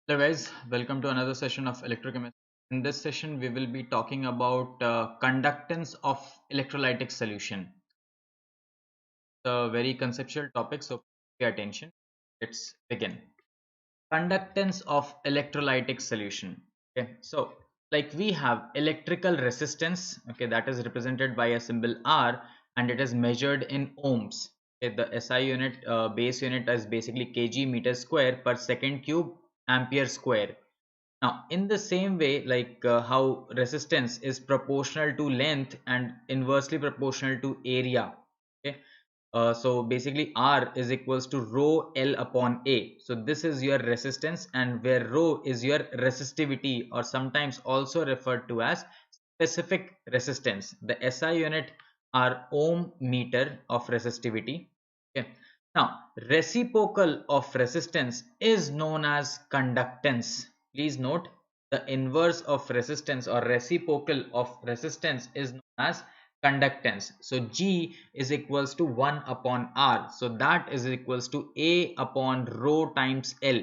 Hello guys, welcome to another session of electrochemistry. In this session, we will be talking about conductance of electrolytic solution. It's a very conceptual topic, so pay attention. Let's begin. Conductance of electrolytic solution. Okay, so like we have electrical resistance, okay, that is represented by a symbol R, and it is measured in ohms. Okay, the SI unit, base unit is basically kg meter square per second cube ampere square. Now, in the same way, like how resistance is proportional to length and inversely proportional to area. Okay. So basically R is equals to rho L upon A. So this is your resistance, and where rho is your resistivity, or sometimes also referred to as specific resistance. The SI unit are ohm meter of resistivity. Okay. Now, reciprocal of resistance is known as conductance. Please note, the inverse of resistance or reciprocal of resistance is known as conductance. So G is equals to 1 upon R. So that is equals to A upon rho times L.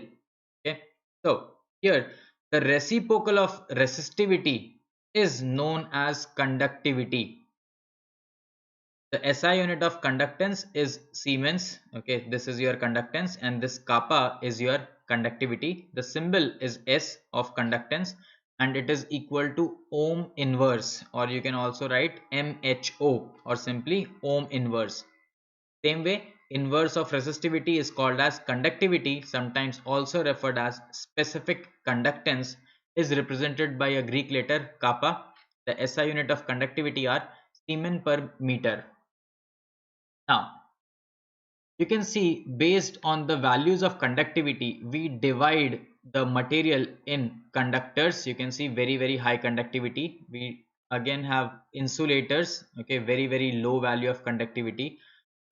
Okay. So here the reciprocal of resistivity is known as conductivity. The SI unit of conductance is Siemens. Okay, this is your conductance, and this kappa is your conductivity. The symbol is S of conductance, and it is equal to ohm inverse, or you can also write MHO, or simply ohm inverse. Same way, inverse of resistivity is called as conductivity, sometimes also referred as specific conductance, is represented by a Greek letter kappa. The SI unit of conductivity are Siemens per meter. Now, you can see based on the values of conductivity, we divide the material in conductors. You can see very high conductivity. We again have insulators, okay, very low value of conductivity.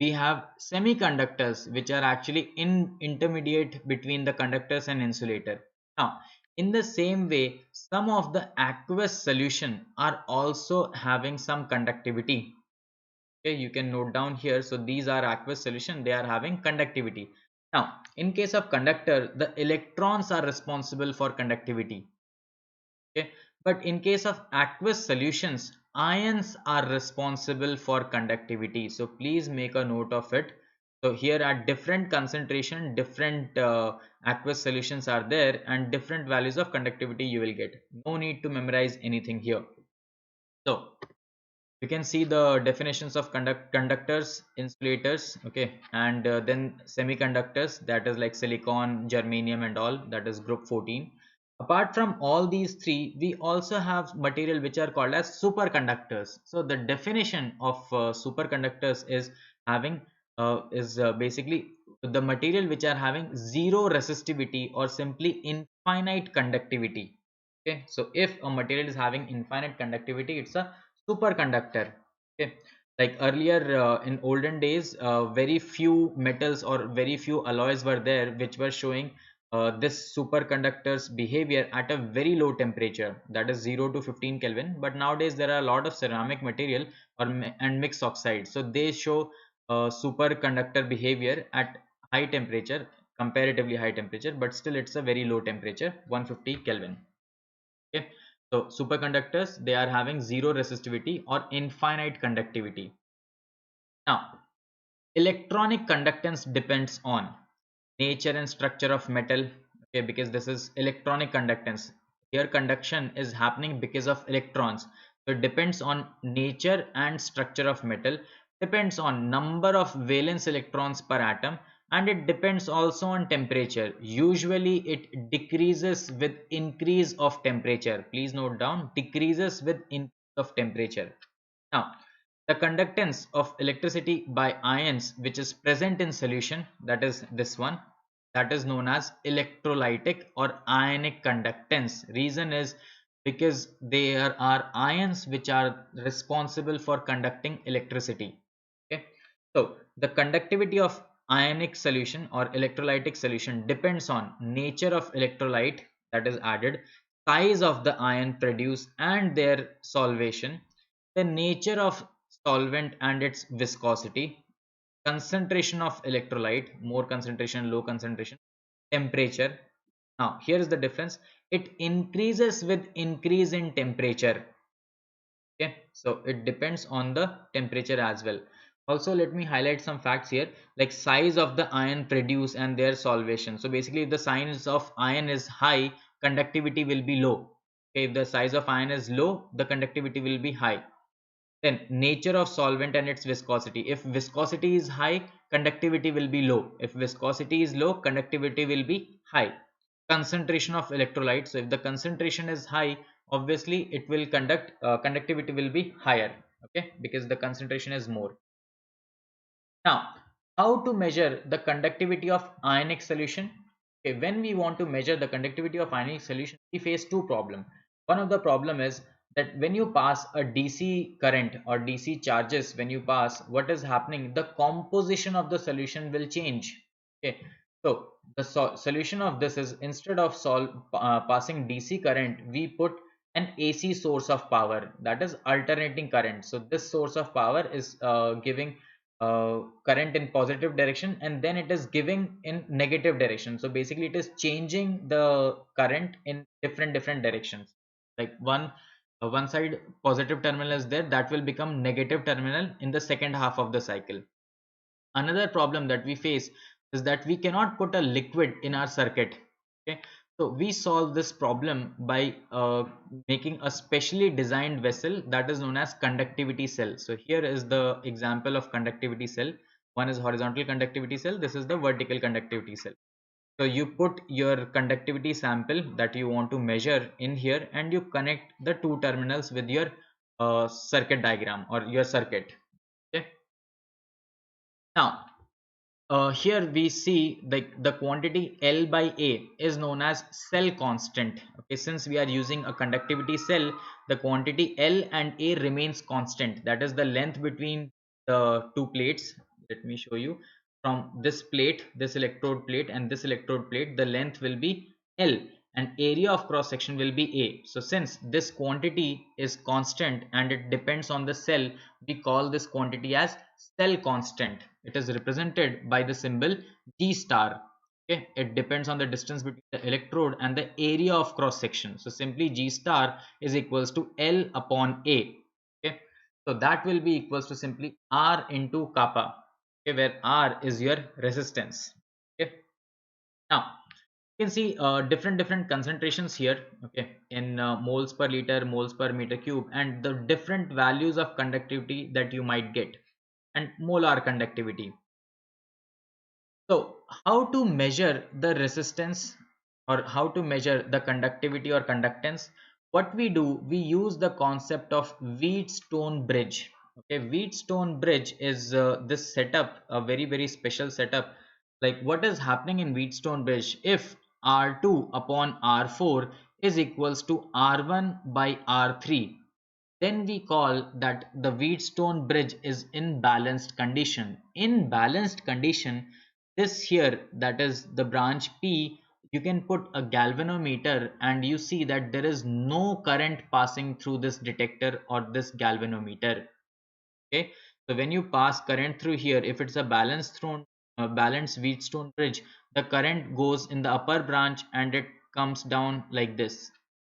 We have semiconductors, which are actually intermediate between the conductors and insulator. Now, in the same way, some of the aqueous solution are also having some conductivity. Okay, you can note down here. So these are aqueous solution, they are having conductivity. Now in case of conductor, the electrons are responsible for conductivity. Okay, but in case of aqueous solutions, ions are responsible for conductivity. So please make a note of it. So here at different concentration, different aqueous solutions are there, and different values of conductivity you will get. No need to memorize anything here. So you can see the definitions of conductors, insulators, okay, and then semiconductors, that is like silicon, germanium and all, that is group 14. Apart from all these three, we also have material which are called as superconductors. So the definition of superconductors is having basically the material which are having zero resistivity or simply infinite conductivity. Okay, so if a material is having infinite conductivity, it's a superconductor. Okay, like earlier in olden days, very few metals or very few alloys were there which were showing this superconductor's behavior at a very low temperature, that is 0 to 15 Kelvin. But nowadays there are a lot of ceramic material and mixed oxides, so they show superconductor behavior at high temperature, comparatively high temperature, but still it's a very low temperature, 150 Kelvin. Okay, so superconductors, they are having zero resistivity or infinite conductivity. Now electronic conductance depends on nature and structure of metal. Okay, because this is electronic conductance, here conduction is happening because of electrons. So it depends on nature and structure of metal, depends on number of valence electrons per atom, and it depends also on temperature. Usually it decreases with increase of temperature. Please note down, decreases with increase of temperature. Now the conductance of electricity by ions which is present in solution, that is this one, that is known as electrolytic or ionic conductance. Reason is because there are ions which are responsible for conducting electricity. Okay, so the conductivity of ionic solution or electrolytic solution depends on nature of electrolyte that is added, size of the ion produced and their solvation, the nature of solvent and its viscosity, concentration of electrolyte, more concentration, low concentration, temperature. Now here is the difference. It increases with increase in temperature. Okay, so it depends on the temperature as well. Also, let me highlight some facts here, like size of the ion produced and their solvation. So basically, if the size of ion is high, conductivity will be low. Okay, if the size of ion is low, the conductivity will be high. Then nature of solvent and its viscosity. If viscosity is high, conductivity will be low. If viscosity is low, conductivity will be high. Concentration of electrolyte. So if the concentration is high, obviously it will conductivity will be higher. Okay, because the concentration is more. Now, how to measure the conductivity of ionic solution? Okay, when we want to measure the conductivity of ionic solution, we face two problems. One of the problem is that when you pass a DC current or DC charges, when you pass, what is happening? The composition of the solution will change. Okay, so the solution of this is, instead of passing DC current, we put an AC source of power, that is alternating current. So this source of power is giving current in positive direction, and then it is giving in negative direction. So basically it is changing the current in different directions. Like one side positive terminal is there, that will become negative terminal in the second half of the cycle. Another problem that we face is that we cannot put a liquid in our circuit. Okay, so we solve this problem by making a specially designed vessel that is known as conductivity cell. So here is the example of conductivity cell. One is horizontal conductivity cell, this is the vertical conductivity cell. So you put your conductivity sample that you want to measure in here, and you connect the two terminals with your circuit diagram or your circuit. Okay, now here we see the quantity L by A is known as cell constant. Okay, since we are using a conductivity cell, the quantity L and A remains constant. That is the length between the two plates. Let me show you. From this plate, this electrode plate, and this electrode plate, the length will be L and area of cross section will be A. So since this quantity is constant and it depends on the cell, we call this quantity as cell constant. It is represented by the symbol G star. Okay, it depends on the distance between the electrode and the area of cross section. So simply G star is equals to L upon A. Okay, so that will be equals to simply R into kappa. Okay, where R is your resistance. Okay, now you can see different concentrations here. Okay, in moles per liter, moles per meter cube, and the different values of conductivity that you might get, and molar conductivity. So how to measure the resistance, or how to measure the conductivity or conductance? What we do, we use the concept of Wheatstone bridge. Okay, Wheatstone bridge is this setup, a very special setup. Like what is happening in Wheatstone bridge? If R2 upon R4 is equals to R1 by R3, then we call that the Wheatstone bridge is in balanced condition. In balanced condition, this here, that is the branch P, you can put a galvanometer and you see that there is no current passing through this detector or this galvanometer. Okay, so when you pass current through here, if it's a balanced Wheatstone bridge, the current goes in the upper branch and it comes down like this,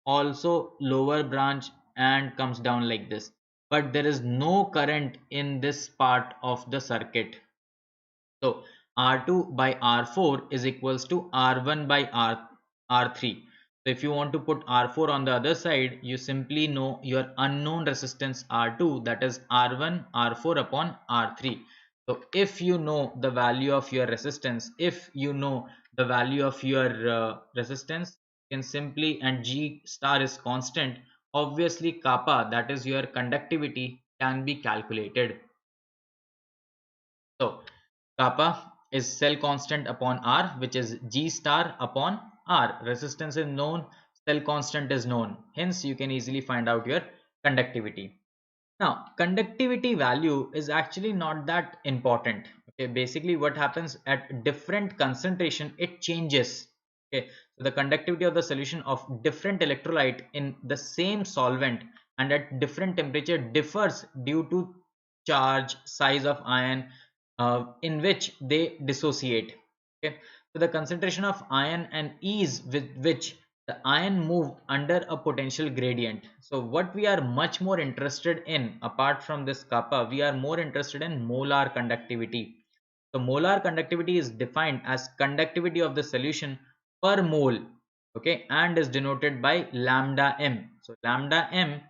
also lower branch, and comes down like this, but there is no current in this part of the circuit. So R2 by R4 is equals to R1 by R3. So if you want to put R4 on the other side, you simply know your unknown resistance R2, that is R1 R4 upon R3. So if you know the value of your resistance, if you know the value of your resistance, you can simply, and G star is constant, obviously kappa, that is your conductivity, can be calculated. So kappa is cell constant upon R, which is G star upon R. Resistance is known, cell constant is known. Hence, you can easily find out your conductivity. Now, conductivity value is actually not that important. Okay, basically what happens at different concentration, it changes. Okay, so the conductivity of the solution of different electrolyte in the same solvent and at different temperature differs due to charge, size of ion in which they dissociate. Okay, So the concentration of ion and ease with which the ion move under a potential gradient. So what we are much more interested in, apart from this kappa, we are more interested in molar conductivity. So molar conductivity is defined as conductivity of the solution per mole, okay, and is denoted by lambda m. So lambda m,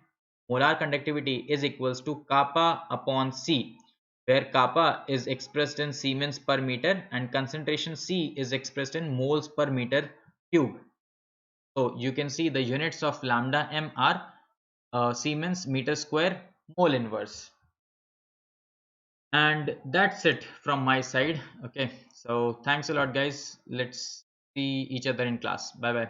molar conductivity, is equals to kappa upon C, where kappa is expressed in Siemens per meter and concentration C is expressed in moles per meter cube. So you can see the units of lambda m are Siemens meter square mole inverse. And that's it from my side. Okay, so thanks a lot, guys. Let's see each other in class. Bye bye.